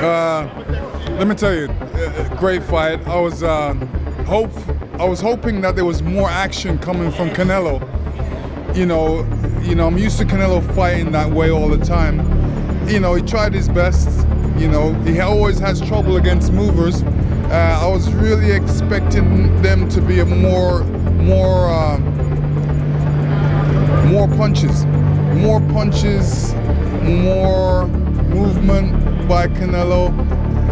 Let me tell you, great fight. I was hoping that there was more action coming from Canelo. You know, I'm used to Canelo fighting that way all the time. You know, he tried his best. You know, he always has trouble against movers. I was really expecting them to be more punches, more movement by Canelo.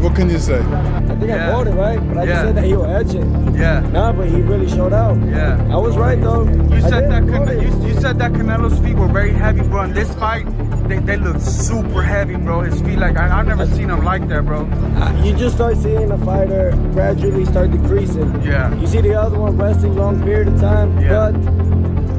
What can you say? I think I called it right, but I just said that he was edging. Yeah. Nah, but he really showed out. Yeah. I was right though. You said that Canelo's feet were very heavy, bro. In this fight, they look super heavy, bro. His feet, like I've never seen them like that, bro. You just start seeing a fighter gradually start decreasing. Yeah. You see the other one resting long period of time, but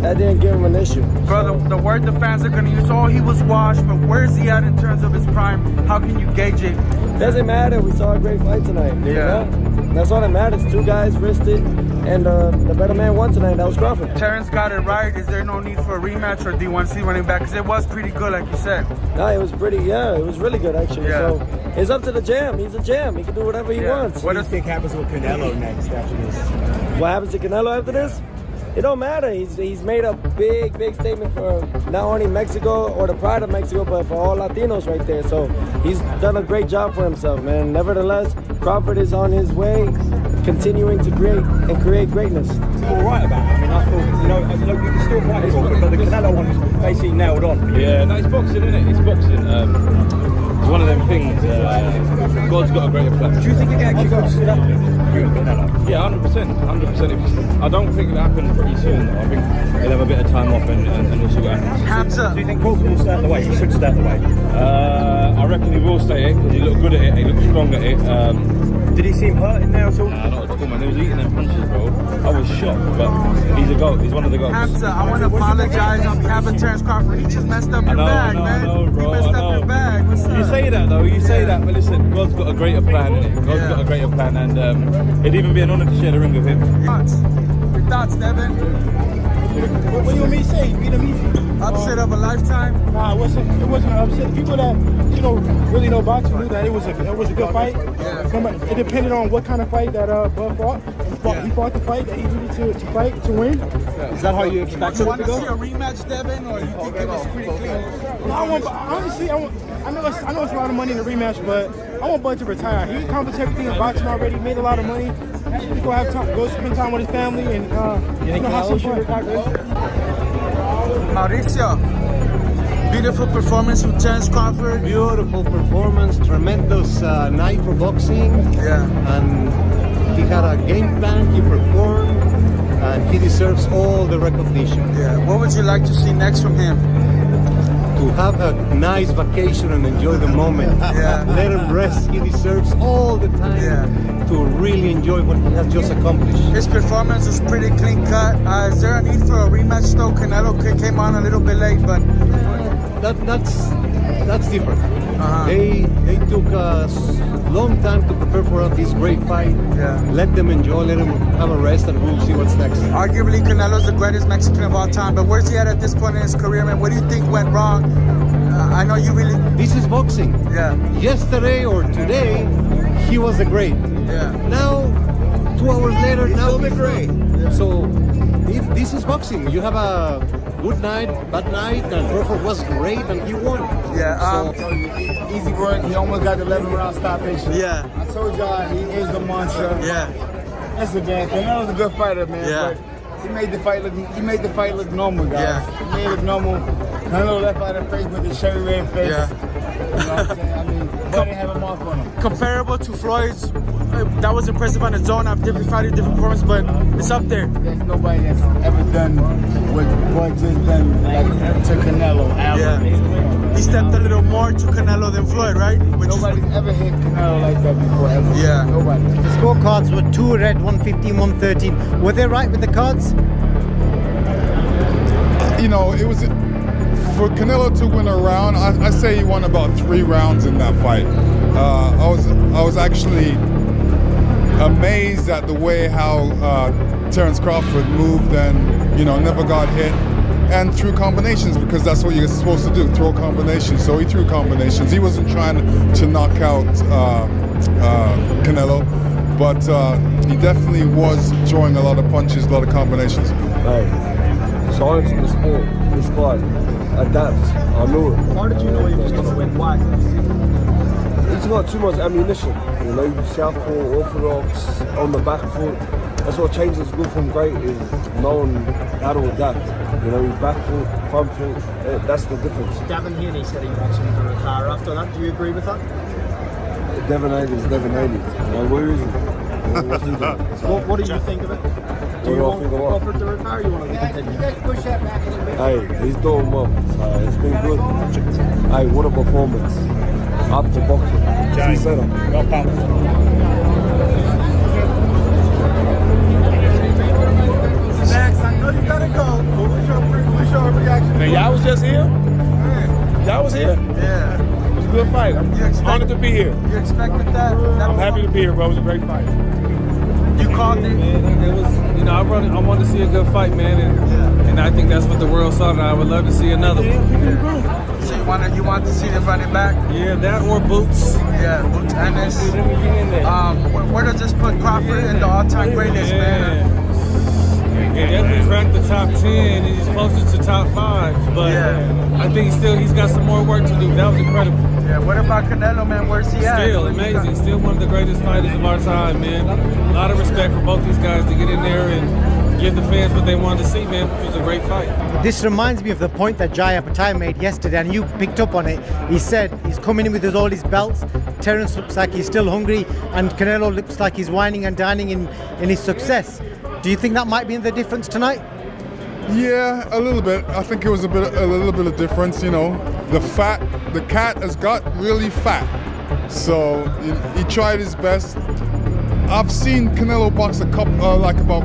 that didn't give him an issue. Bro, the word the fans are gonna use, oh, he was washed, but where's he at in terms of his prime? How can you gauge it? Doesn't matter. We saw a great fight tonight. You know? That's all that matters. Two guys wristed, and the better man won tonight. That was Crawford. Terence got it right. Is there no need for a rematch, or do you want to see running back? Because it was pretty good, like you said. No, it was pretty. Yeah, it was really good actually. Yeah. So it's up to the jam. He's a jam. He can do whatever he wants. What do you think happens with Canelo next after this? What happens to Canelo after this? It don't matter. He's made a big statement for not only Mexico or the pride of Mexico, but for all Latinos right there. So he's done a great job for himself, man. Nevertheless, Crawford is on his way, continuing to create greatness. All right about it. I mean, I thought, you can still fight Crawford, but the Canelo one was basically nailed on. Yeah, no, it's boxing, isn't it? It's boxing. It's one of them things. God's got a greater plan. Do you think you can actually go to sit up with Canelo? Yeah, 100%. I don't think it'll happen pretty soon. I think he'll have a bit of time off and we'll see what happens. Do you think Crawford will stay out the way? He should stay out the way. I reckon he will stay it because he looked good at it. He looked strong at it. Did he seem hurt in there at all? Nah, not at all, man. He was eating them punches, bro. I was shocked, but he's a GOAT. He's one of the GOATs. Hamza, I want to apologize on behalf of Terence Crawford. He just messed up your bag, man. I know, bro. He messed up your bag. What's up? You say that, though. You say that, but listen, God's got a greater plan, innit? God's got a greater plan, and it'd even be an honour to share the ring with him. Your thoughts, Devin? What do you want me to say? You beat him easy? Upset of a lifetime? Nah, it wasn't an upset. People that really know boxing knew that it was a good fight. Yeah. It depended on what kind of fight that Bud fought. He fought the fight that he needed to fight to win. Is that how you expect it to go? You want to see a rematch, Devin, or you think it was pretty clean? Honestly, I know it's a lot of money in the rematch, but I want Bud to retire. He accomplished everything in boxing already. Made a lot of money. He should go have time, go spend time with his family, and have some fun. Mauricio, beautiful performance from Terence Crawford. Beautiful performance, tremendous night for boxing. Yeah. And he had a game plan, he performed, and he deserves all the recognition. Yeah. What would you like to see next from him? To have a nice vacation and enjoy the moment. Yeah. Let him rest, he deserves all the time to really enjoy what he has just accomplished. His performance was pretty clean cut. Is there a need for a rematch though? Canelo came on a little bit late, but that's different. They took a long time to prepare for this great fight. Yeah. Let them enjoy, let them have a rest, and we'll see what's next. Arguably, Canelo's the greatest Mexican of all time, but where's he at this point in his career, man? What do you think went wrong? I know you really... This is boxing. Yeah. Yesterday or today, he was the great. Yeah. Now, 2 hours later, He's now still the great. So, this is boxing. You have a good night, bad night, and Crawford was great, and he won. Yeah. Easy work. He almost got the 11-round stoppage. Yeah. I told y'all he is the monster. Yeah. Listen, man, Canelo's a good fighter, man. Yeah. But he made the fight look normal, guys. Yeah. He made it look normal. Canelo left out of face with his cherry red face. Yeah. You know what I'm saying? I mean, but they have a mark on him. Comparable to Floyd's, that was impressive on its own. I've different fighting, different performance, but it's up there. There's nobody that's ever done what Bud just done to Canelo. Yeah. He stepped a little more to Canelo than Floyd, right? Nobody's ever hit Canelo like that before, ever. Yeah. Nobody. The scorecards were 2 red, 115, 113. Were they right with the cards? You know, it was for Canelo to win a round. I say he won about 3 rounds in that fight. I was actually amazed at the way how Terence Crawford moved and never got hit. and threw combinations because that's what you're supposed to do, throw combinations. So he threw combinations. He wasn't trying to knock out Canelo, but he definitely was throwing a lot of punches, a lot of combinations. Hey, science in the sport, this squad adapts. I knew it. Why did you know he was going to win? Why? He's got too much ammunition. You know, southpaw, orthodox, on the back foot. That's what changes good from great is knowing how to adapt. You know, back foot, front foot, that's the difference. Gavin Heaney said he wants him to retire after that. Do you agree with that? Devin Haney's Devin Haney. Like, where is he? What's he doing? What do you think of it? Do you want Crawford to retire or you want to continue? Hey, he's doing well. It's been good. Hey, what a performance. After boxing. He said it. Max, I know you gotta go, but what's your reaction? Man, y'all was just here? Y'all was here? Yeah. It was a good fight. I'm honored to be here. You expected that? I'm happy to be here, bro. It was a great fight. You called it? Man, it was, you know, I wanted to see a good fight, man, and I think that's what the world saw tonight. I would love to see another one. So you want to see them running back? Yeah, that or Boots. Yeah, Boots Ennis. Where does this put Crawford in the all-time greatest, man? Yeah, definitely ranked the top 10. He's closer to top 5, but I think he's got some more work to do. That was incredible. Yeah, what about Canelo, man? Where's he at? Still amazing. Still one of the greatest fighters of our time, man. A lot of respect for both these guys to get in there and give the fans what they wanted to see, man. It was a great fight. This reminds me of the point that Jai Apatai made yesterday, and you picked up on it. He said he's coming in with all his belts. Terence looks like he's still hungry, and Canelo looks like he's whining and dining in his success. Do you think that might be the difference tonight? Yeah, a little bit. I think it was a little bit of difference. You know, the cat has got really fat, so he tried his best. I've seen Canelo box about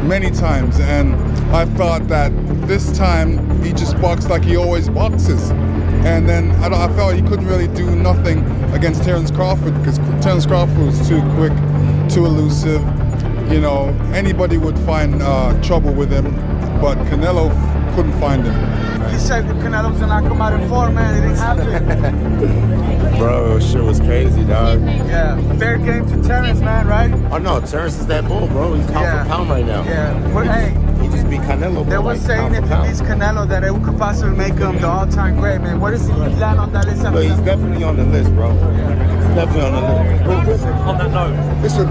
many times, and I thought that this time he just boxed like he always boxes. And then I felt he couldn't really do nothing against Terence Crawford because Terence Crawford was too quick, too elusive. You know, anybody would find trouble with him, but Canelo couldn't find him. You said Canelo's gonna come out in 4, man. It didn't happen. Bro, shit was crazy, dog. Yeah, fair game to Terence, man, right? Oh no, Terence is that bull, bro. He's pound for pound right now. Yeah, but hey, he just beat Canelo. They were saying if he beats Canelo that it could possibly make him the all-time great, man. Where does he land on that list? But he's definitely on the list, bro. He's definitely on the list. On that note, Listen,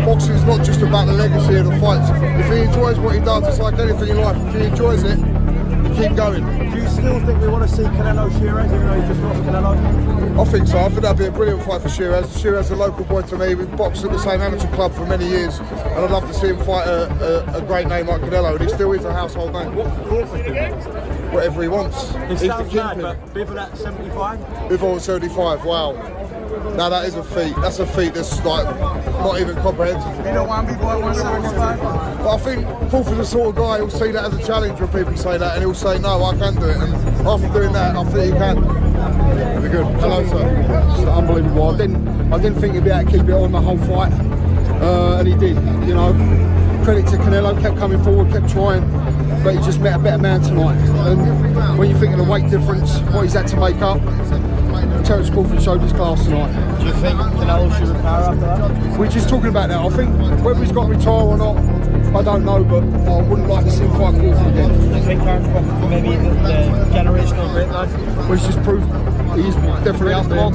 boxing is not just about the legacy of the fights. If he enjoys what he does, it's like anything in life. If he enjoys it, you keep going. do you still think we want to see Canelo Shiraz, even though he just lost Canelo? I think so. I think that'd be a brilliant fight for Shiraz. Shiraz is a local boy to me. We've boxed at the same amateur club for many years, and I'd love to see him fight a great name like Canelo, and he still is a household name. Whatever he wants. It sounds mad, but Bivol at 75? Bivol at 75, wow. Now that is a feat. That's a feat that's like not even comprehensible. You don't want to be going 175? But I think Crawford's the sort of guy who'll see that as a challenge when people say that, and he'll say, no, I can do it. And after doing that, I think he can. Very good. Hello, sir. It's unbelievable. I didn't think he'd be able to keep it on the whole fight, and he did. You know, credit to Canelo, kept coming forward, kept trying, but he just met a better man tonight. And when you think of the weight difference, what he's had to make up, Terence Crawford showed his class tonight. Do you think Canelo should retire after that? We're just talking about that. I think whether he's got to retire or not, I don't know, but I wouldn't like to see him fight Crawford again. Do you think Terence Crawford maybe the generational great lad? Well, he's just proved he's definitely up there.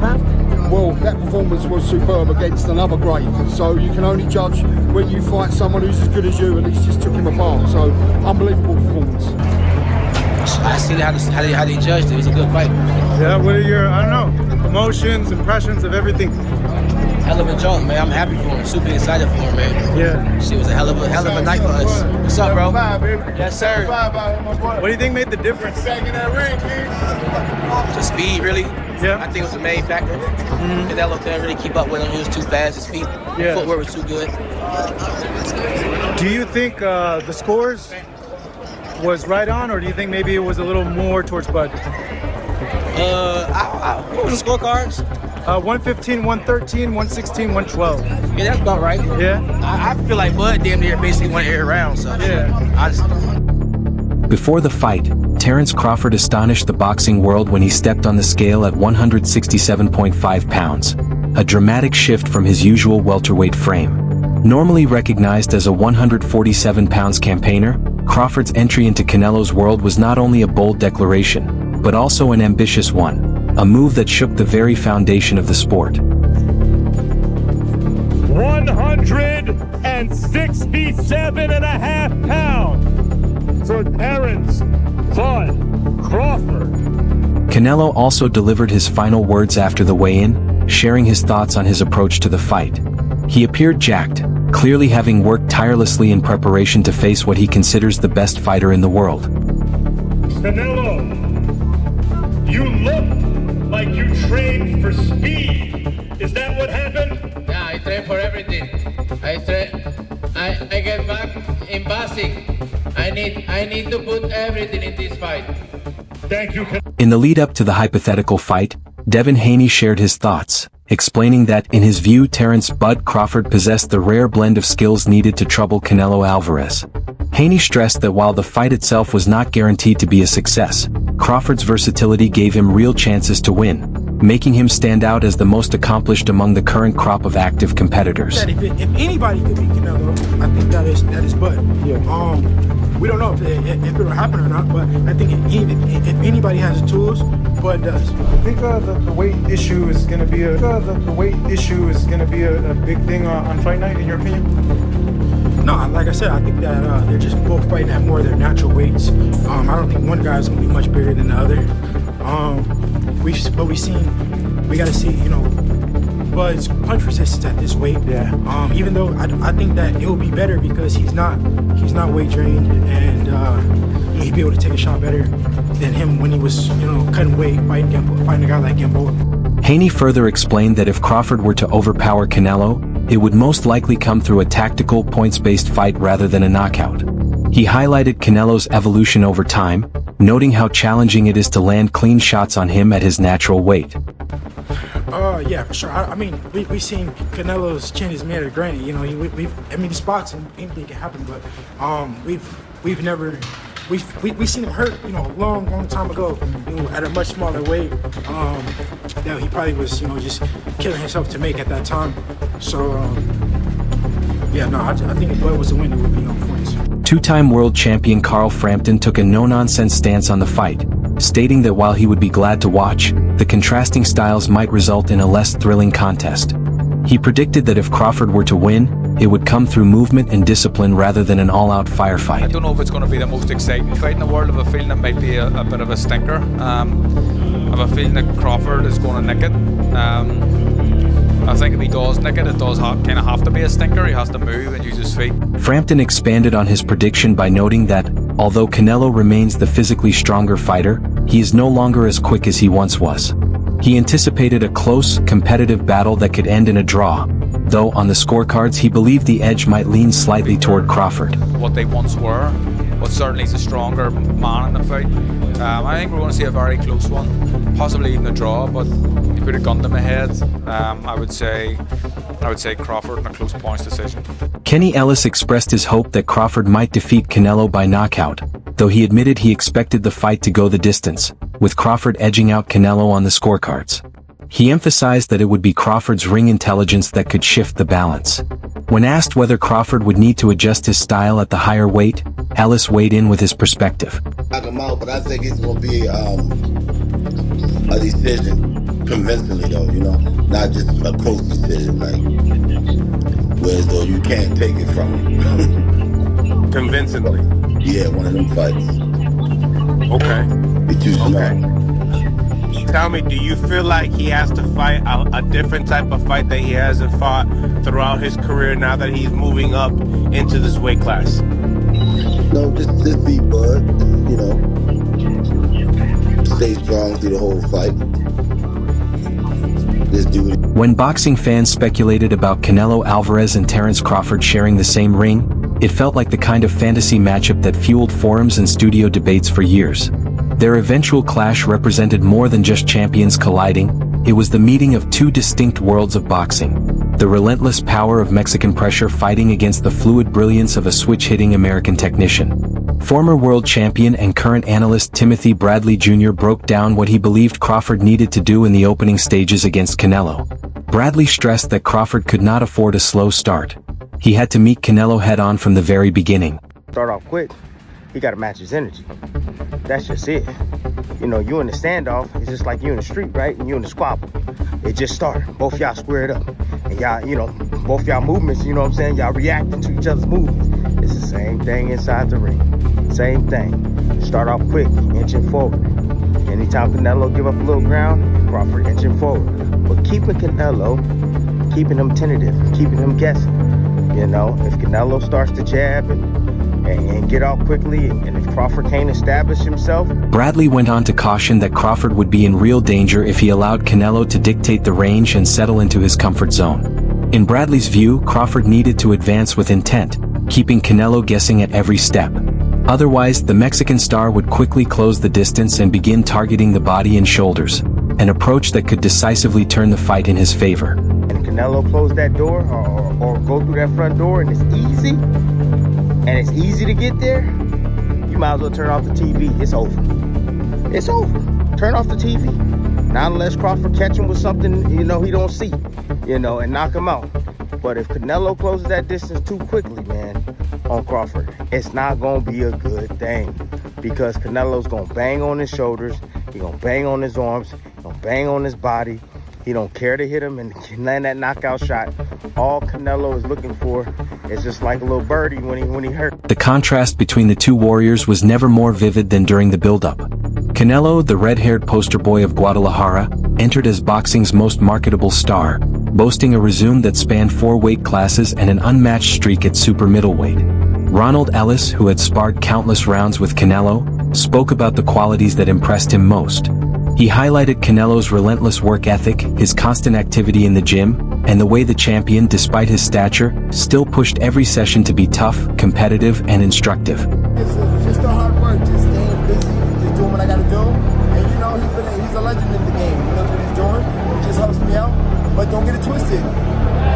Well, that performance was superb against another great. So you can only judge when you fight someone who's as good as you, and he's just took him apart. So unbelievable performance. I see how they judged it. It was a good fight. Yeah, what are your, I don't know, emotions, impressions of everything? Hell of a joke, man. I'm happy for him. Super excited for him, man. Yeah. She was a hell of a night for us. What's up, bro? Yes, sir. What do you think made the difference? The speed, really. Yeah. I think it was the main factor. Canelo couldn't really keep up with him. He was too fast. His feet, footwork was too good. Do you think the scores was right on, or do you think maybe it was a little more towards Bud? What was the scorecards? 115, 113, 116, 112. Yeah, that's about right. Yeah. I feel like Bud damn near basically went every round. So yeah. I just. Before the fight, Terence Crawford astonished the boxing world when he stepped on the scale at 167.5 pounds, a dramatic shift from his usual welterweight frame. Normally recognized as a 147 pounds campaigner, Crawford's entry into Canelo's world was not only a bold declaration, but also an ambitious one, a move that shook the very foundation of the sport. 167.5 pounds for Terence Crawford. Canelo also delivered his final words after the weigh-in, sharing his thoughts on his approach to the fight. He appeared jacked, clearly having worked tirelessly in preparation to face what he considers the best fighter in the world. Canelo, you look like you trained for speed. Is that what happened? Yeah, I train for everything. I get back in boxing. I need to put everything in this fight. Thank you. In the lead-up to the hypothetical fight, Devin Haney shared his thoughts, explaining that, in his view, Terence "Bud" Crawford possessed the rare blend of skills needed to trouble Canelo Alvarez. Haney stressed that while the fight itself was not guaranteed to be a success, Crawford's versatility gave him real chances to win, making him stand out as the most accomplished among the current crop of active competitors. If anybody could beat Canelo, I think that is Bud. Yeah. We don't know if it'll happen or not, but I think if anybody has the tools, Bud does. I think the weight issue is going to be a big thing on fight night, in your opinion. No, like I said, I think that they're just both fighting at more of their natural weights. I don't think one guy's going to be much bigger than the other. We got to see, Bud's punch resistance at this weight. Yeah. Even though I think that it will be better because he's not weight trained, and he'd be able to take a shot better than him when he was, cutting weight, fighting a guy like Gamboa. Haney further explained that if Crawford were to overpower Canelo, it would most likely come through a tactical, points-based fight rather than a knockout. He highlighted Canelo's evolution over time, noting how challenging it is to land clean shots on him at his natural weight. Yeah, for sure. I mean, we've seen Canelo's chin is made of granite. It's boxing, anything can happen, but we've seen him hurt, a long time ago, at a much smaller weight, that he probably was, just killing himself to make at that time. So, I think if Bud was the winner, it would be on points. Two-time world champion Carl Frampton took a no-nonsense stance on the fight, stating that while he would be glad to watch, the contrasting styles might result in a less thrilling contest. He predicted that if Crawford were to win, it would come through movement and discipline rather than an all-out firefight. I don't know if it's going to be the most exciting fight in the world. I have a feeling it might be a bit of a stinker. I have a feeling that Crawford is going to nick it. I think if he does nick it, it does kind of have to be a stinker. He has to move and use his feet. Frampton expanded on his prediction by noting that, although Canelo remains the physically stronger fighter, he is no longer as quick as he once was. He anticipated a close, competitive battle that could end in a draw, though on the scorecards he believed the edge might lean slightly toward Crawford. What they once were, but certainly he's a stronger man in the fight. I think we're going to see a very close one, possibly even a draw, but you put a gun to my head, I would say Crawford in a close points decision. Kenny Ellis expressed his hope that Crawford might defeat Canelo by knockout, though he admitted he expected the fight to go the distance, with Crawford edging out Canelo on the scorecards. He emphasized that it would be Crawford's ring intelligence that could shift the balance. When asked whether Crawford would need to adjust his style at the higher weight, Ellis weighed in with his perspective. Knock him out, but I think it's going to be a decision, convincingly though, not just a close decision, whereas though you can't take it from him. Convincingly? Yeah, one of them fights. Okay. Be too smart. Tell me, do you feel like he has to fight a different type of fight that he hasn't fought throughout his career now that he's moving up into this weight class? No, just be Bud, stay strong through the whole fight. Just do it. When boxing fans speculated about Canelo Alvarez and Terence Crawford sharing the same ring, it felt like the kind of fantasy matchup that fueled forums and studio debates for years. Their eventual clash represented more than just champions colliding. It was the meeting of two distinct worlds of boxing. The relentless power of Mexican pressure fighting against the fluid brilliance of a switch-hitting American technician. Former world champion and current analyst Timothy Bradley Jr. broke down what he believed Crawford needed to do in the opening stages against Canelo. Bradley stressed that Crawford could not afford a slow start. He had to meet Canelo head-on from the very beginning. Start off quick, he got to match his energy. That's just it. You know, you in the standoff, it's just like you in the street, right? And you in the squabble. It just started. Both y'all squared up. And y'all, you know, both y'all movements, you know what I'm saying? Y'all reacting to each other's movements. It's the same thing inside the ring. Same thing. Start off quick, inching forward. Anytime Canelo give up a little ground, Crawford inching forward. But keeping Canelo, keeping him tentative, keeping him guessing. You know, if Canelo starts to jab and get out quickly, and if Crawford can't establish himself. Bradley went on to caution that Crawford would be in real danger if he allowed Canelo to dictate the range and settle into his comfort zone. In Bradley's view, Crawford needed to advance with intent, keeping Canelo guessing at every step. Otherwise, the Mexican star would quickly close the distance and begin targeting the body and shoulders, an approach that could decisively turn the fight in his favor. And Canelo close that door or go through that front door and it's easy to get there, you might as well turn off the TV. It's over. It's over. Turn off the TV. Not unless Crawford catch him with something, you know, he don't see, you know, and knock him out. But if Canelo closes that distance too quickly, man, on Crawford, it's not going to be a good thing. Because Canelo's going to bang on his shoulders, he's going to bang on his arms, he's going to bang on his body. He don't care to hit him and land that knockout shot. All Canelo is looking for is just like a little birdie when he hurt. The contrast between the two warriors was never more vivid than during the build-up. Canelo, the red-haired poster boy of Guadalajara, entered as boxing's most marketable star, boasting a resume that spanned 4 weight classes and an unmatched streak at super middleweight. Ronald Ellis, who had sparred countless rounds with Canelo, spoke about the qualities that impressed him most. He highlighted Canelo's relentless work ethic, his constant activity in the gym, and the way the champion, despite his stature, still pushed every session to be tough, competitive, and instructive. It's just the hard work, just staying busy, just doing what I gotta do. And you know, he's a legend in the game. He knows what he's doing. He just helps me out. But don't get it twisted.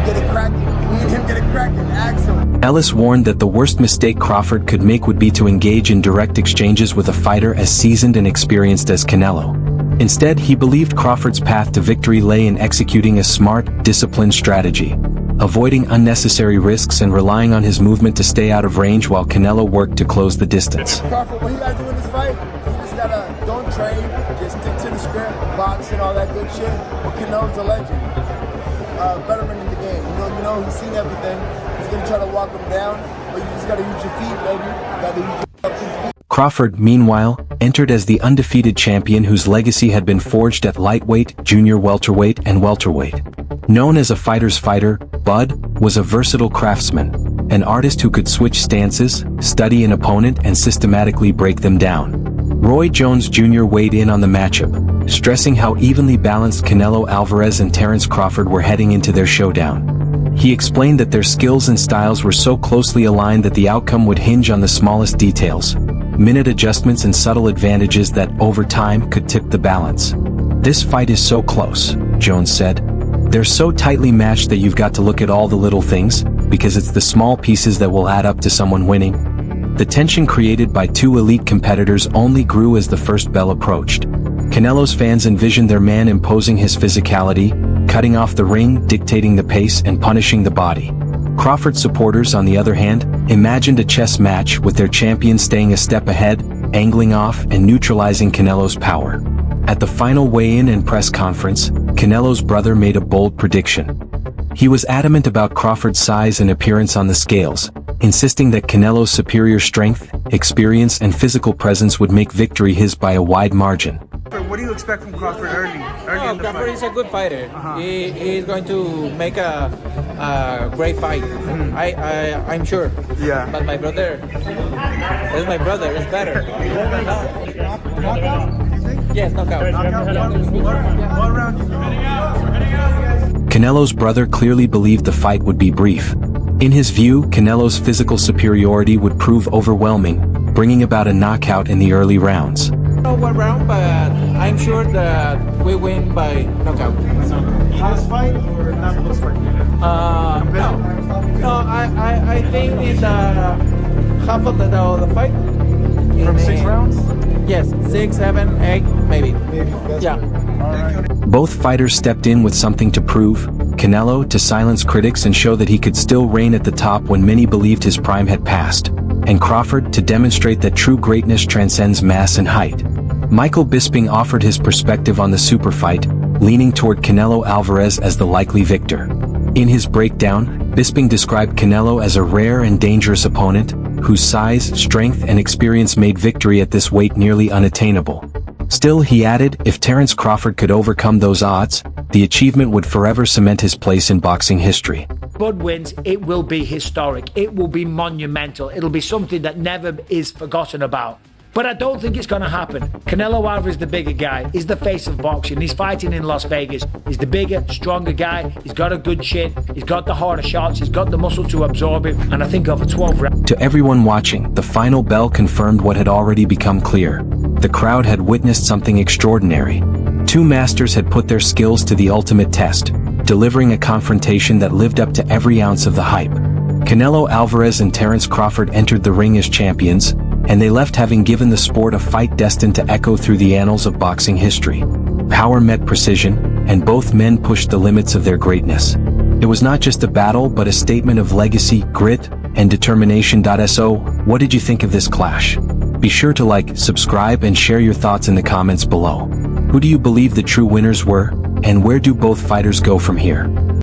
Get it cracking. Me and him get it cracking. Ask him. Ellis warned that the worst mistake Crawford could make would be to engage in direct exchanges with a fighter as seasoned and experienced as Canelo. Instead, he believed Crawford's path to victory lay in executing a smart, disciplined strategy, avoiding unnecessary risks and relying on his movement to stay out of range while Canelo worked to close the distance. Crawford, what he gotta do in this fight, he just gotta don't trade, just stick to the script, box and all that good shit. But Canelo's a legend, veteran in the game. You know, he's seen everything. He's gonna try to walk him down, but you just gotta use your feet, baby. You gotta use your feet. Crawford, meanwhile, entered as the undefeated champion whose legacy had been forged at lightweight, junior welterweight, and welterweight. Known as a fighter's fighter, Bud was a versatile craftsman, an artist who could switch stances, study an opponent, and systematically break them down. Roy Jones Jr. weighed in on the matchup, stressing how evenly balanced Canelo Alvarez and Terence Crawford were heading into their showdown. He explained that their skills and styles were so closely aligned that the outcome would hinge on the smallest details, minute adjustments and subtle advantages that, over time, could tip the balance. "This fight is so close," Jones said. "They're so tightly matched that you've got to look at all the little things, because it's the small pieces that will add up to someone winning." The tension created by two elite competitors only grew as the first bell approached. Canelo's fans envisioned their man imposing his physicality, cutting off the ring, dictating the pace, and punishing the body. Crawford supporters, on the other hand, imagined a chess match with their champion staying a step ahead, angling off, and neutralizing Canelo's power. At the final weigh-in and press conference, Canelo's brother made a bold prediction. He was adamant about Crawford's size and appearance on the scales, insisting that Canelo's superior strength, experience, and physical presence would make victory his by a wide margin. What do you expect from Crawford early in the Crawford fight? is a good fighter. He's going to make a great fight. I'm sure. Yeah. But my brother is better. Yes, knockout. One round. Canelo's brother clearly believed the fight would be brief. In his view, Canelo's physical superiority would prove overwhelming, bringing about a knockout in the early rounds. One round, but I'm sure that we win by knockout. Close fight or not close fight? No, I think it's half of the fight. From 6 rounds? Yes, 6, 7, 8, maybe. Yeah. Both fighters stepped in with something to prove. Canelo to silence critics and show that he could still reign at the top when many believed his prime had passed. And Crawford to demonstrate that true greatness transcends mass and height. Michael Bisping offered his perspective on the super fight, leaning toward Canelo Alvarez as the likely victor. In his breakdown, Bisping described Canelo as a rare and dangerous opponent, whose size, strength and experience made victory at this weight nearly unattainable. Still, he added, if Terence Crawford could overcome those odds, the achievement would forever cement his place in boxing history. Bud wins, it will be historic, it will be monumental, it'll be something that never is forgotten about. But I don't think it's going to happen. Canelo Alvarez is the bigger guy. He's the face of boxing. He's fighting in Las Vegas. He's the bigger, stronger guy. He's got a good chin. He's got the harder shots. He's got the muscle to absorb it. And I think over 12 rounds. To everyone watching, the final bell confirmed what had already become clear. The crowd had witnessed something extraordinary. Two masters had put their skills to the ultimate test, delivering a confrontation that lived up to every ounce of the hype. Canelo Alvarez and Terence Crawford entered the ring as champions, and they left having given the sport a fight destined to echo through the annals of boxing history. Power met precision, and both men pushed the limits of their greatness. It was not just a battle but a statement of legacy, grit, and determination. So, what did you think of this clash? Be sure to like, subscribe, and share your thoughts in the comments below. Who do you believe the true winners were, and where do both fighters go from here?